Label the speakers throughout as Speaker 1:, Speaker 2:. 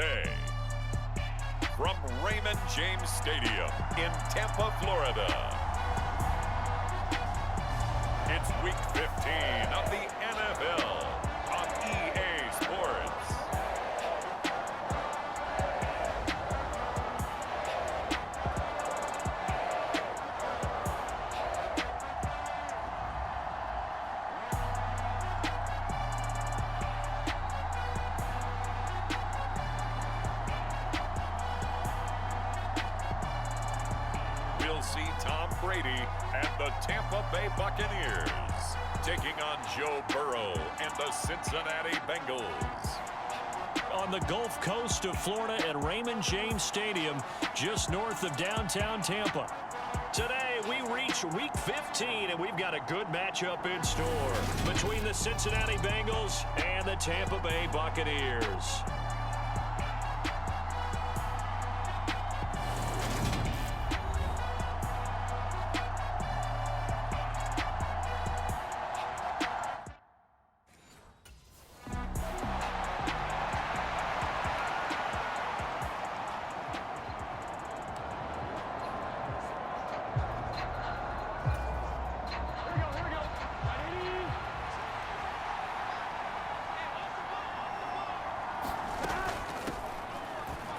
Speaker 1: Sunday. From Raymond James Stadium in Tampa, Florida. It's Week 15 of the NFL on EA Sports. We'll see Tom Brady and the Tampa Bay Buccaneers taking on Joe Burrow and the Cincinnati Bengals.
Speaker 2: On the Gulf Coast of Florida at Raymond James Stadium, just north of downtown Tampa. Today, we reach Week 15, and we've got a good matchup in store between the Cincinnati Bengals and the Tampa Bay Buccaneers.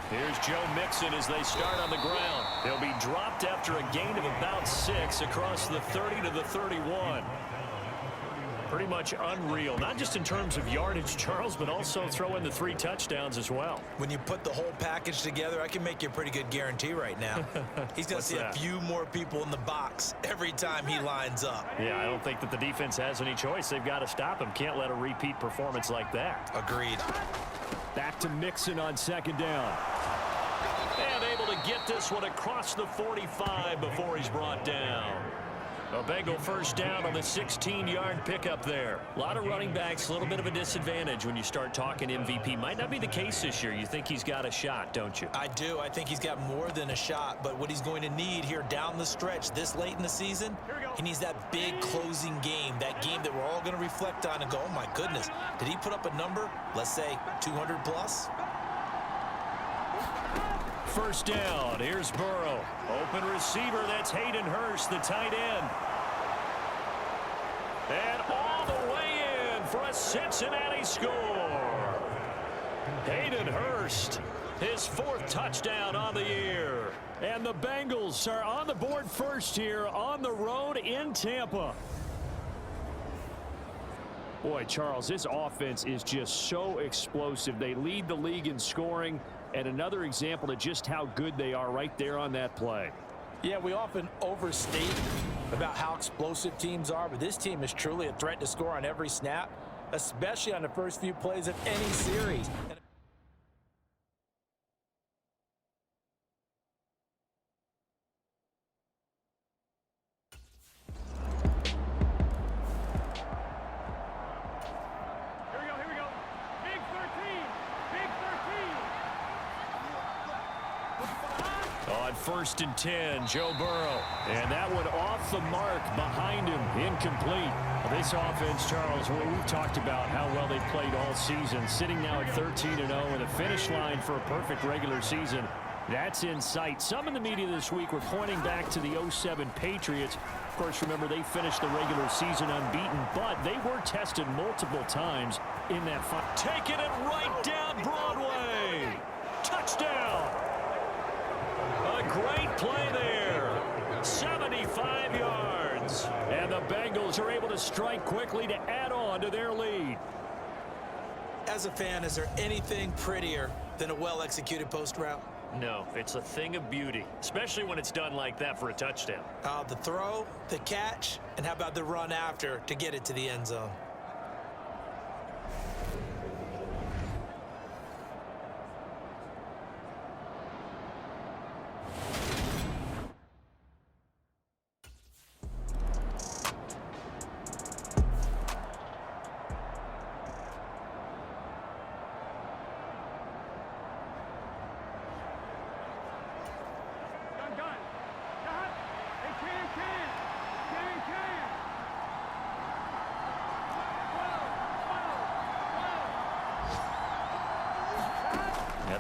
Speaker 2: Here's Joe Mixon as they start on the ground. He'll be dropped after a gain of about 6 across the 30 to the 31. Pretty much unreal, not just in terms of yardage, Charles, but also throw in the 3 touchdowns as well.
Speaker 3: When you put the whole package together, I can make you a pretty good guarantee right now. He's going to see a few more people in the box every time he lines up.
Speaker 2: Yeah, I don't think that the defense has any choice. They've got to stop him. Can't let a repeat performance like that.
Speaker 3: Agreed.
Speaker 2: Back to Mixon on second down. And able to get this one across the 45 before he's brought down. A Bengal first down on the 16-yard pickup there. A lot of running backs, a little bit of a disadvantage when you start talking MVP. Might not be the case this year. You think he's got a shot, don't you?
Speaker 3: I do. I think he's got more than a shot. But what he's going to need here down the stretch this late in the season, he needs that big closing game, that game that we're all going to reflect on and go, oh, my goodness, did he put up a number, let's say, 200 plus?
Speaker 2: First down, here's Burrow. Open receiver, that's Hayden Hurst, the tight end. And all the way in for a Cincinnati score. Hayden Hurst, his 4th touchdown on the year. And the Bengals are on the board first here on the road in Tampa. Boy, Charles, this offense is just so explosive. They lead the league in scoring. And another example of just how good they are right there on that play.
Speaker 4: Yeah, we often overstate about how explosive teams are, but this team is truly a threat to score on every snap, especially on the first few plays of any series.
Speaker 2: On 1st and 10, Joe Burrow. And that one off the mark behind him, incomplete. This offense, Charles, we've talked about how well they played all season, sitting now at 13-0 and a finish line for a perfect regular season. That's in sight. Some in the media this week were pointing back to the 07 Patriots. Of course, remember, they finished the regular season unbeaten, but they were tested multiple times in that fight. Taking it right down Broadway. Touchdown. A great play there. 75 yards. And the Bengals are able to strike quickly to add on to their lead.
Speaker 3: As a fan, is there anything prettier than a well-executed post route?
Speaker 2: No, it's a thing of beauty, especially when it's done like that for a touchdown.
Speaker 3: The throw, the catch, and how about the run after to get it to the end zone?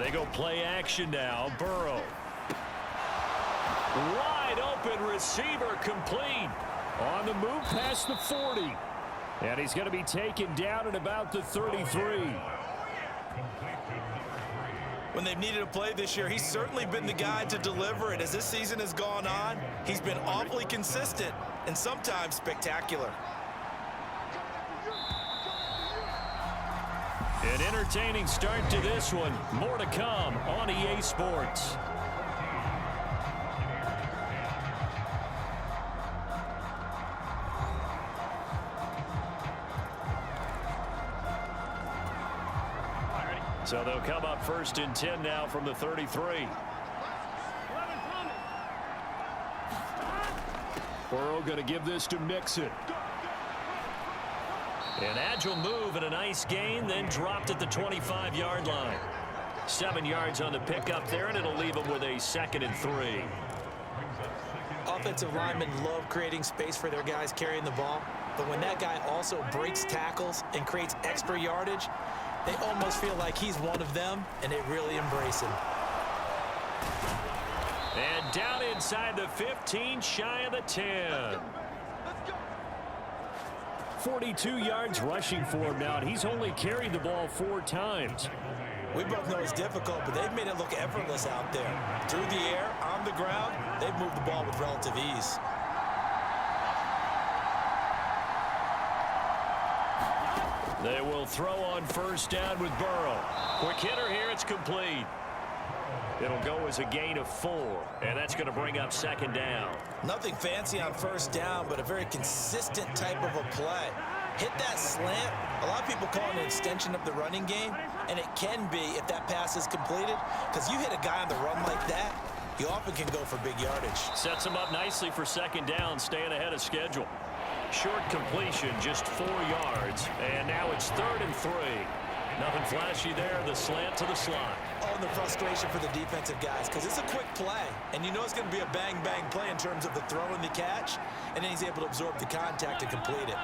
Speaker 2: They go play action now. Burrow. Wide open receiver complete. On the move past the 40. And he's going to be taken down at about the 33.
Speaker 3: When they've needed a play this year, he's certainly been the guy to deliver it. As this season has gone on, he's been awfully consistent and sometimes spectacular.
Speaker 2: An entertaining start to this one. More to come on EA Sports. So they'll come up 1st and 10 now from the 33. Burrow going to give this to Mixon. An agile move and a nice gain, then dropped at the 25-yard line. 7 yards on the pickup there, and it'll leave him with a 2nd and 3.
Speaker 3: Offensive linemen love creating space for their guys carrying the ball, but when that guy also breaks tackles and creates extra yardage, they almost feel like he's one of them, and they really embrace him.
Speaker 2: And down inside the 15, shy of the 10. 42 yards rushing for him now, and he's only carried the ball 4 times.
Speaker 3: We both know it's difficult, but they've made it look effortless out there. Through the air, on the ground, they've moved the ball with relative ease.
Speaker 2: They will throw on 1st down with Burrow. Quick hitter here, it's complete. It'll go as a gain of 4, and that's going to bring up 2nd down.
Speaker 3: Nothing fancy on 1st down, but a very consistent type of a play. Hit that slant. A lot of people call it an extension of the running game, and it can be if that pass is completed, because you hit a guy on the run like that, you often can go for big yardage.
Speaker 2: Sets him up nicely for 2nd down, staying ahead of schedule. Short completion, just 4 yards, and now it's 3rd and 3. Nothing flashy there, the slant to the slot.
Speaker 3: Oh, and the frustration for the defensive guys, because it's a quick play, and you know it's going to be a bang-bang play in terms of the throw and the catch, and then he's able to absorb the contact and complete it.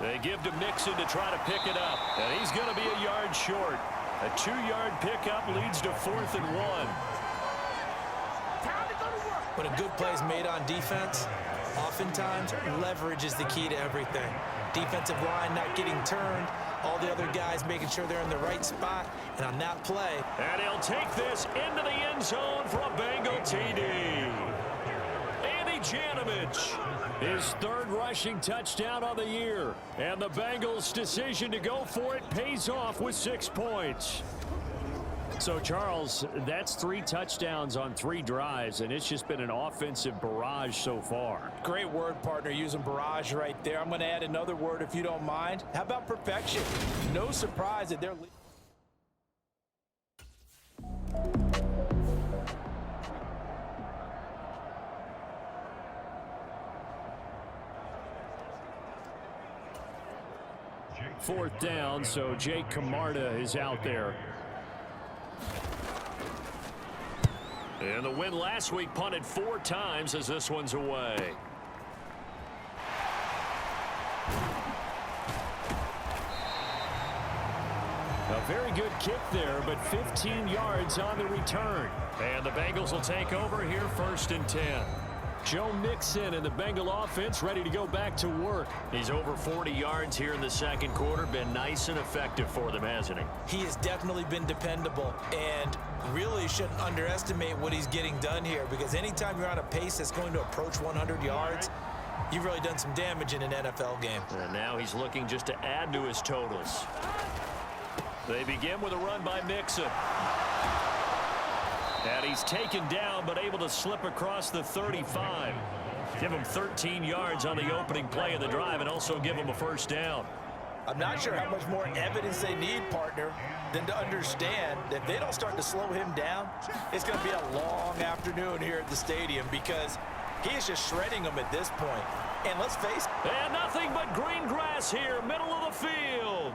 Speaker 2: They give to Mixon to try to pick it up, and he's going to be a yard short. A 2-yard pickup leads to 4th and 1.
Speaker 3: When a good play is made on defense, oftentimes leverage is the key to everything. Defensive line not getting turned, all the other guys making sure they're in the right spot, and on that play.
Speaker 2: And he'll take this into the end zone for a Bengal TD. Andy Janovich, his 3rd rushing touchdown of the year. And the Bengals' decision to go for it pays off with 6 points. So, Charles, that's 3 touchdowns on 3 drives, and it's just been an offensive barrage so far.
Speaker 4: Great word, partner, using barrage right there. I'm going to add another word if you don't mind. How about perfection? No surprise that they're...
Speaker 2: Fourth down, so Jake Camarda is out there. And the win last week punted 4 times as this one's away. A very good kick there, but 15 yards on the return. And the Bengals will take over here 1st and 10. Joe Mixon and the Bengal offense ready to go back to work. He's over 40 yards here in the 2nd quarter. Been nice and effective for them, hasn't he?
Speaker 3: He has definitely been dependable, and really shouldn't underestimate what he's getting done here, because anytime you're on a pace that's going to approach 100 yards, you've really done some damage in an NFL game.
Speaker 2: And now he's looking just to add to his totals. They begin with a run by Mixon. And he's taken down, but able to slip across the 35. Give him 13 yards on the opening play of the drive and also give him a 1st down.
Speaker 3: I'm not sure how much more evidence they need, partner, than to understand that if they don't start to slow him down, it's going to be a long afternoon here at the stadium, because he is just shredding them at this point. And let's face it.
Speaker 2: And nothing but green grass here, middle of the field.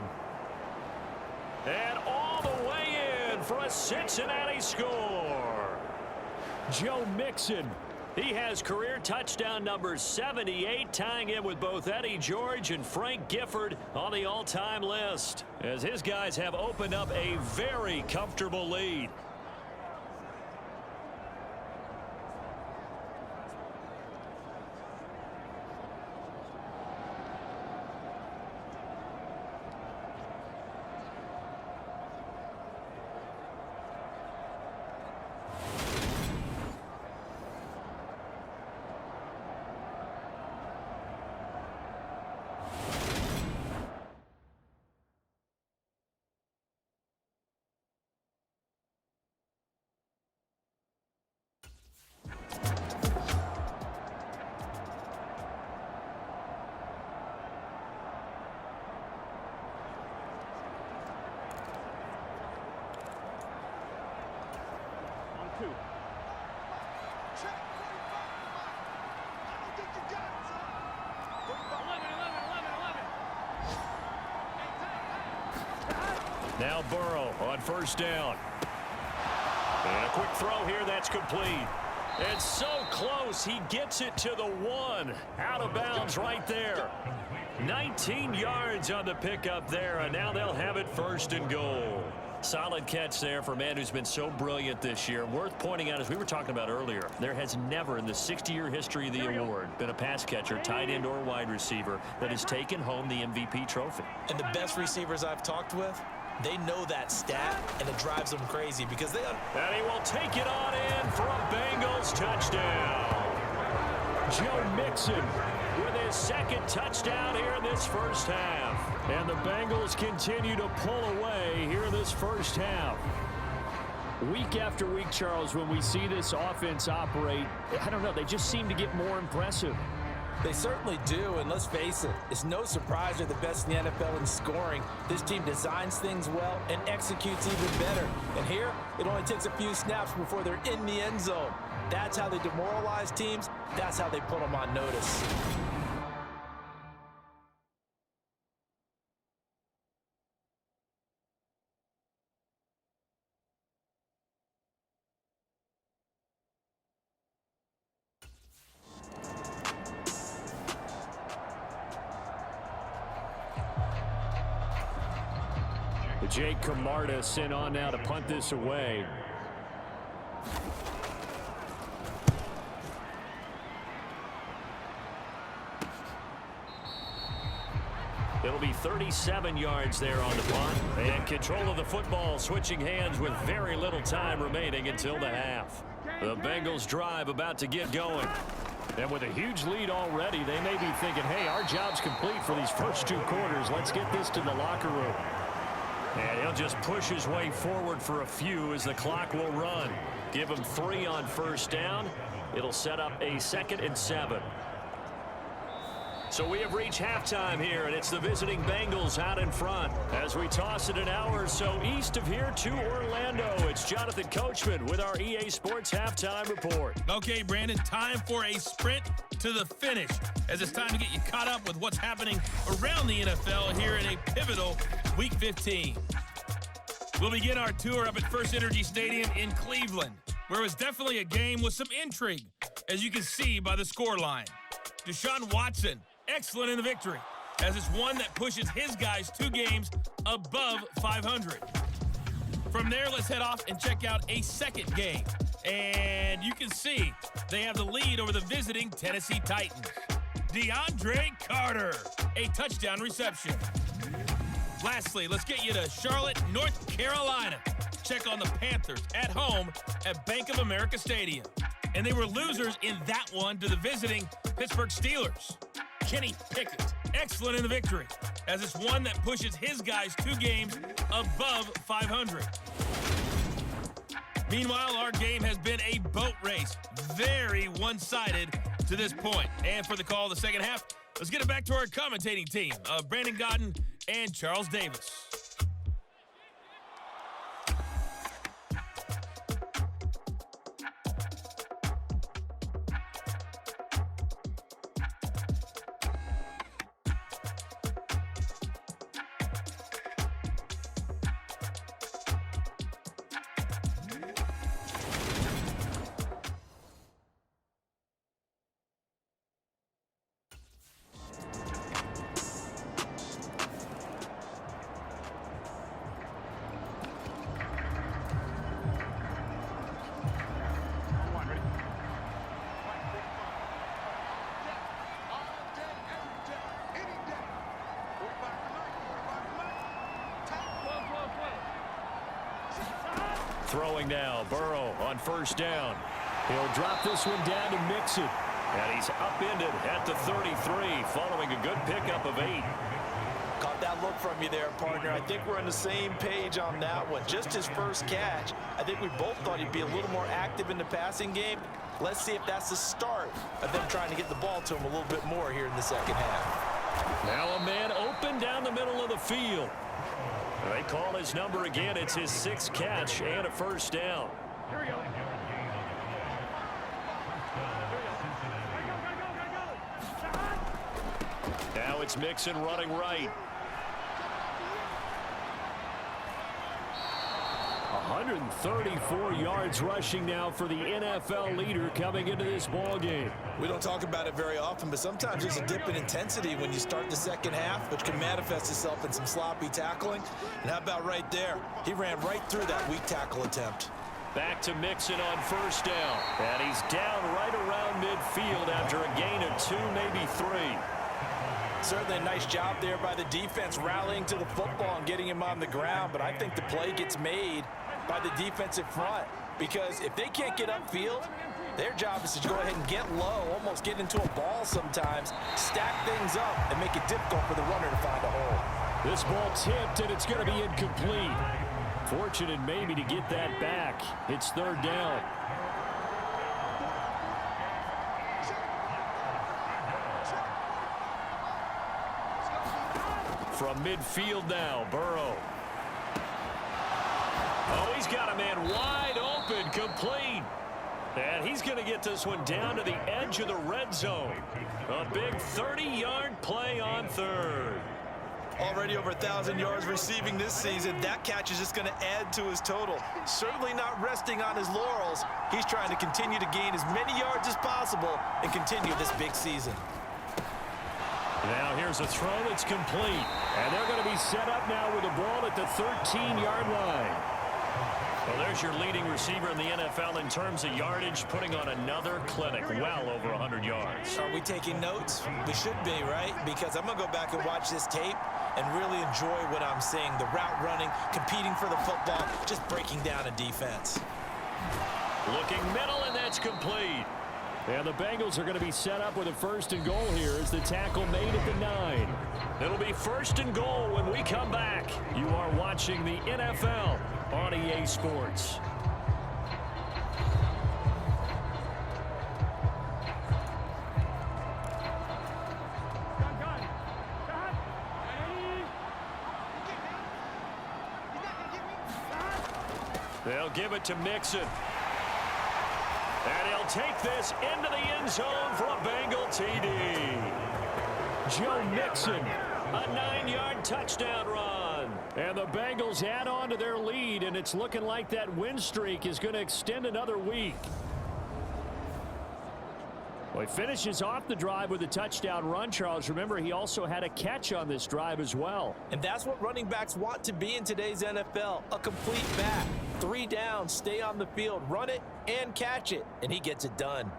Speaker 2: And all the way in for a Cincinnati score. Joe Mixon He has career touchdown number 78, tying it with both Eddie George and Frank Gifford on the all-time list, as his guys have opened up a very comfortable lead. Now Burrow on first down. And a quick throw here that's complete. It's so close, he gets it to the 1. Out of bounds right there. 19 yards on the pickup there, and now they'll have it first and goal. Solid catch there for a man who's been so brilliant this year. Worth pointing out, as we were talking about earlier, there has never in the 60-year history of the award been a pass catcher, tight end, or wide receiver that has taken home the MVP trophy.
Speaker 3: And the best receivers I've talked with, they know that stat, and it drives them crazy because they...
Speaker 2: And he will take it on in for a Bengals touchdown. Joe Mixon with his second touchdown here in this first half. And the Bengals continue to pull away here in this first half. Week after week, Charles, when we see this offense operate, I don't know, they just seem to get more impressive.
Speaker 4: They certainly do, and let's face it, it's no surprise they're the best in the NFL in scoring. This team designs things well and executes even better. And here, it only takes a few snaps before they're in the end zone. That's how they demoralize teams. That's how they put them on notice.
Speaker 2: Jake Camarda sent on now to punt this away. It'll be 37 yards there on the punt. And control of the football switching hands with very little time remaining until the half. The Bengals drive about to get going. And with a huge lead already, they may be thinking, hey, our job's complete for these first 2 quarters. Let's get this to the locker room. And he'll just push his way forward for a few as the clock will run. Give him 3 on first down. It'll set up a 2nd and 7. So we have reached halftime here, and it's the visiting Bengals out in front. As we toss it an hour or so east of here to Orlando, it's Jonathan Coachman with our EA Sports Halftime Report.
Speaker 5: Okay, Brandon, time for a sprint to the finish, as it's time to get you caught up with what's happening around the NFL here in a pivotal Week 15. We'll begin our tour up at First Energy Stadium in Cleveland, where it was definitely a game with some intrigue, as you can see by the scoreline. Deshaun Watson, excellent in the victory, as it's one that pushes his guys 2 games above 500. From there, let's head off and check out a second game. And you can see they have the lead over the visiting Tennessee Titans. DeAndre Carter, a touchdown reception. Lastly, let's get you to Charlotte, North Carolina. Check on the Panthers at home at Bank of America Stadium. And they were losers in that one to the visiting Pittsburgh Steelers. Kenny Pickett, excellent in the victory, as it's one that pushes his guys 2 games above 500. Meanwhile, our game has been a boat race, very one-sided to this point. And for the call of the second half, let's get it back to our commentating team of Brandon Godden and Charles Davis.
Speaker 2: Throwing now, Burrow on first down. He'll drop this one down to Mixon. And he's upended at the 33 following a good pickup of 8.
Speaker 3: Caught that look from you there, partner. I think we're on the same page on that one. Just his first catch. I think we both thought he'd be a little more active in the passing game. Let's see if that's the start of them trying to get the ball to him a little bit more here in the second half.
Speaker 2: Now a man open down the middle of the field. They call his number again. It's his 6th catch and a first down.
Speaker 6: Here we go.
Speaker 2: Now it's Mixon running right. 134 yards rushing now for the NFL leader coming into this ball game.
Speaker 3: We don't talk about it very often, but sometimes there's a dip in intensity when you start the second half, which can manifest itself in some sloppy tackling. And how about right there? He ran right through that weak tackle attempt.
Speaker 2: Back to Mixon on first down. And he's down right around midfield after a gain of 2, maybe 3.
Speaker 3: Certainly a nice job there by the defense rallying to the football and getting him on the ground, but I think the play gets made by the defensive front, because if they can't get upfield, their job is to go ahead and get low, almost get into a ball sometimes, stack things up, and make it difficult for the runner to find a hole.
Speaker 2: This ball tipped, and it's going to be incomplete. Fortunate maybe to get that back. It's 3rd down. From midfield now, Burrow. Oh, he's got a man wide open, complete. And he's going to get this one down to the edge of the red zone. A big 30-yard play on 3rd.
Speaker 3: Already over 1,000 yards receiving this season. That catch is just going to add to his total. Certainly not resting on his laurels. He's trying to continue to gain as many yards as possible and continue this big season.
Speaker 2: Now here's a throw that's complete. And they're going to be set up now with the ball at the 13-yard line. Well, there's your leading receiver in the NFL in terms of yardage, putting on another clinic, well over 100 yards.
Speaker 3: Are we taking notes? We should be, right? Because I'm going to go back and watch this tape and really enjoy what I'm seeing. The route running, competing for the football, just breaking down a defense.
Speaker 2: Looking middle, and that's complete. And the Bengals are going to be set up with a 1st and goal here as the tackle made at the 9. It'll be 1st and goal when we come back. You are watching the NFL on EA Sports. They'll give it to Mixon. And he'll take this into the end zone for a Bengal TD. Joe Mixon, a 9-yard touchdown run. And the Bengals add on to their lead, and it's looking like that win streak is going to extend another week. Well, he finishes off the drive with a touchdown run, Charles. Remember, he also had a catch on this drive as well.
Speaker 3: And that's what running backs want to be in today's NFL, a complete back. 3 downs, stay on the field, run it and catch it, and he gets it done.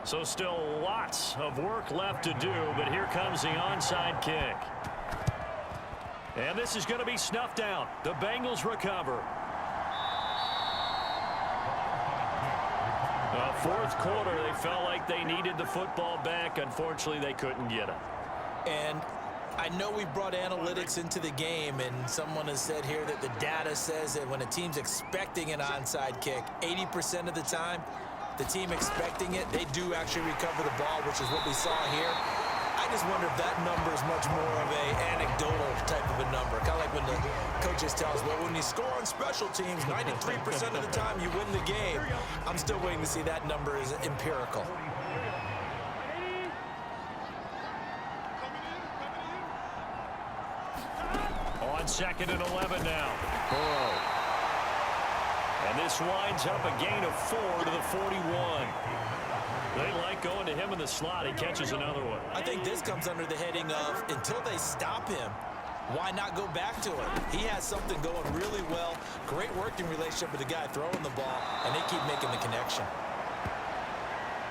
Speaker 2: So still lots of work left to do, but here comes the onside kick. And this is going to be snuffed out. The Bengals recover. Fourth quarter, they felt like they needed the football back. Unfortunately, they couldn't get it.
Speaker 3: And I know we brought analytics into the game, and someone has said here that the data says that when a team's expecting an onside kick, 80% of the time, the team expecting it, they do actually recover the ball, which is what we saw here. I just wonder if that number is much more of a anecdotal type of a number. Kind of like when the coaches tell us, well, when you score on special teams, 93% of the time you win the game. I'm still waiting to see that number is empirical.
Speaker 2: On 2nd and 11 now. Burrow. And this winds up a gain of 4 to the 41. They like going to him in the slot. He catches another one.
Speaker 3: I think this comes under the heading of, until they stop him, why not go back to it? He has something going really well. Great working relationship with the guy throwing the ball, and they keep making the connection.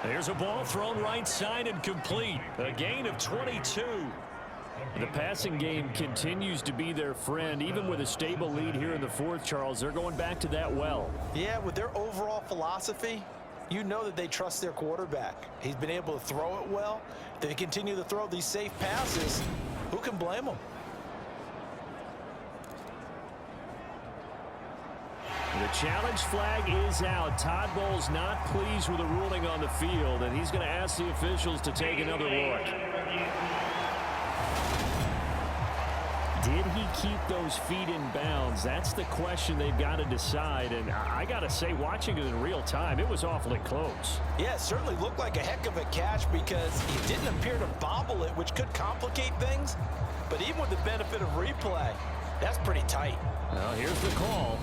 Speaker 2: There's a ball thrown right side and complete. A gain of 22. The passing game continues to be their friend. Even with a stable lead here in the fourth, Charles, they're going back to that well.
Speaker 3: Yeah, with their overall philosophy, you know that they trust their quarterback. He's been able to throw it well. If they continue to throw these safe passes, who can blame them?
Speaker 2: The challenge flag is out. Todd Bowles not pleased with the ruling on the field, and he's going to ask the officials to take another look. Did he keep those feet in bounds? That's the question they've got to decide, and I got to say, watching it in real time, it was awfully close.
Speaker 3: Yeah, it certainly looked like a heck of a catch because he didn't appear to bobble it, which could complicate things. But even with the benefit of replay, that's pretty tight.
Speaker 2: Well, here's the call.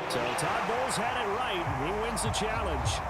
Speaker 2: So Todd Bowles had it right, and he wins the challenge.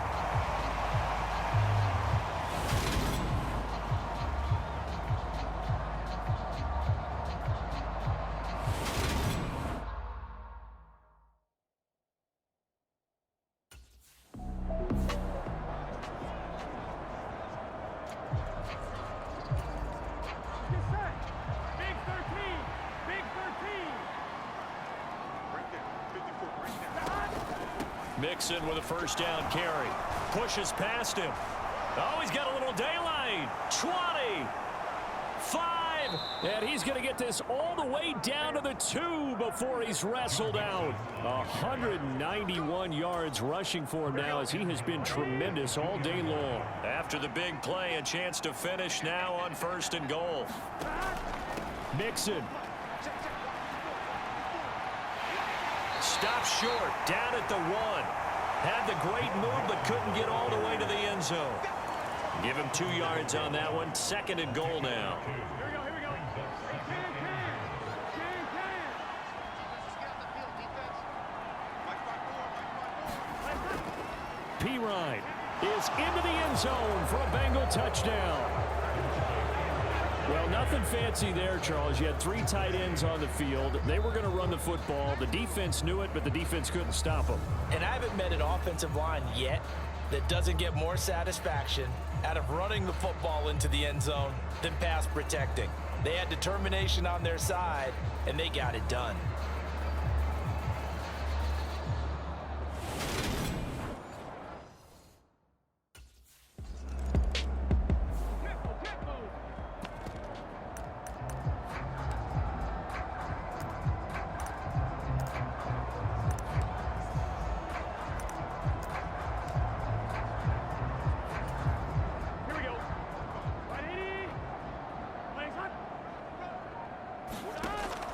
Speaker 2: Mixon with a first down carry. Pushes past him. Oh, he's got a little daylight. 20. 5. And he's going to get this all the way down to the 2 before he's wrestled out. 191 yards rushing for him now as he has been tremendous all day long. After the big play, a chance to finish now on 1st and goal. Mixon. Stop short, down at the 1. Had the great move, but couldn't get all the way to the end zone. Give him 2 yards on that one. 2nd and goal now. P-Ryan is into the end zone for a Bengal touchdown. Well, nothing fancy there, Charles. You had 3 tight ends on the field. They were going to run the football. The defense knew it, but the defense couldn't stop them.
Speaker 3: And I haven't met an offensive line yet that doesn't get more satisfaction out of running the football into the end zone than pass protecting. They had determination on their side, and they got it done.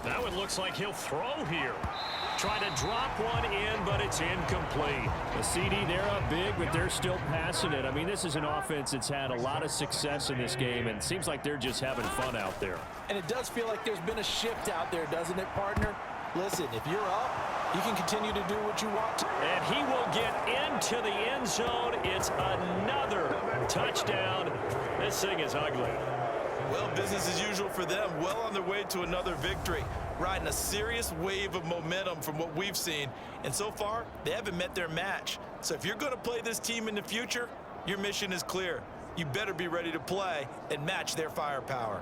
Speaker 2: Now it looks like he'll throw here. Trying to drop one in, but it's incomplete. The CD, they're up big, but they're still passing it. I mean, this is an offense that's had a lot of success in this game, and it seems like they're just having fun out there.
Speaker 3: And it does feel like there's been a shift out there, doesn't it, partner? Listen, if you're up, you can continue to do what you want to.
Speaker 2: And he will get into the end zone. It's another touchdown. This thing is ugly.
Speaker 3: Well, business as usual for them. Well on their way to another victory. Riding a serious wave of momentum from what we've seen. And so far, they haven't met their match. So if you're going to play this team in the future, your mission is clear. You better be ready to play and match their firepower.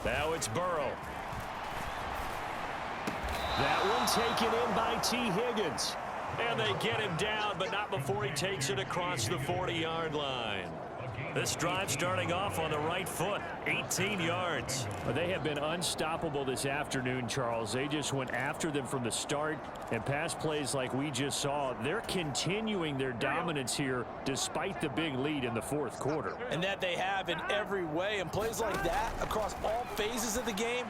Speaker 2: Now it's Burrow. That one taken in by T. Higgins. And they get him down, but not before he takes it across the 40-yard line. This drive starting off on the right foot, 18 yards. They have been unstoppable this afternoon, Charles. They just went after them from the start, and pass plays like we just saw, they're continuing their dominance here despite the big lead in the fourth quarter.
Speaker 3: And that they have in every way, and plays like that across all phases of the game,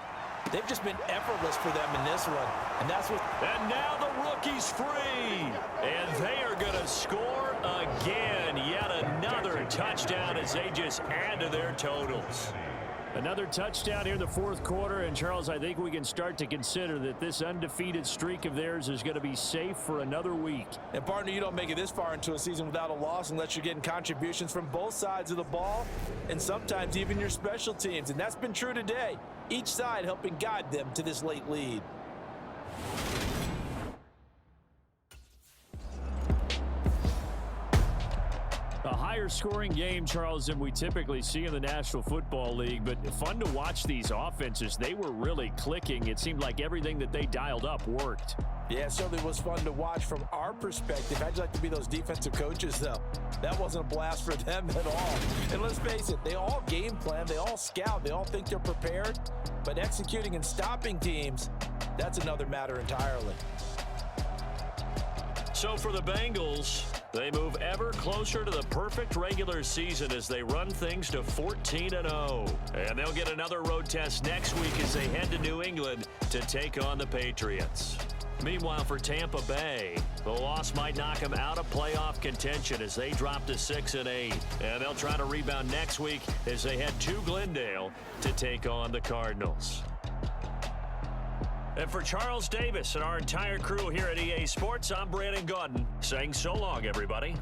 Speaker 3: they've just been effortless for them in this one. And that's what.
Speaker 2: And now the rookie's free. And they are going to score again. Yet another touchdown as they just add to their totals. Another touchdown here in the fourth quarter. And, Charles, I think we can start to consider that this undefeated streak of theirs is going to be safe for another week.
Speaker 3: And, partner, you don't make it this far into a season without a loss unless you're getting contributions from both sides of the ball and sometimes even your special teams. And that's been true today. Each side helping guide them to this late lead.
Speaker 2: A higher scoring game, Charles, than we typically see in the National Football League, but fun to watch these offenses. They were really clicking. It seemed like everything that they dialed up worked.
Speaker 3: Yeah, it certainly was fun to watch from our perspective. How'd you like to be those defensive coaches, though? That wasn't a blast for them at all. And let's face it, they all game plan, they all scout, they all think they're prepared, but executing and stopping teams, that's another matter entirely.
Speaker 2: So for the Bengals, they move ever closer to the perfect regular season as they run things to 14-0. And they'll get another road test next week as they head to New England to take on the Patriots. Meanwhile, for Tampa Bay, the loss might knock them out of playoff contention as they drop to 6-8. And they'll try to rebound next week as they head to Glendale to take on the Cardinals. And for Charles Davis and our entire crew here at EA Sports, I'm Brandon Gaudin saying so long, everybody.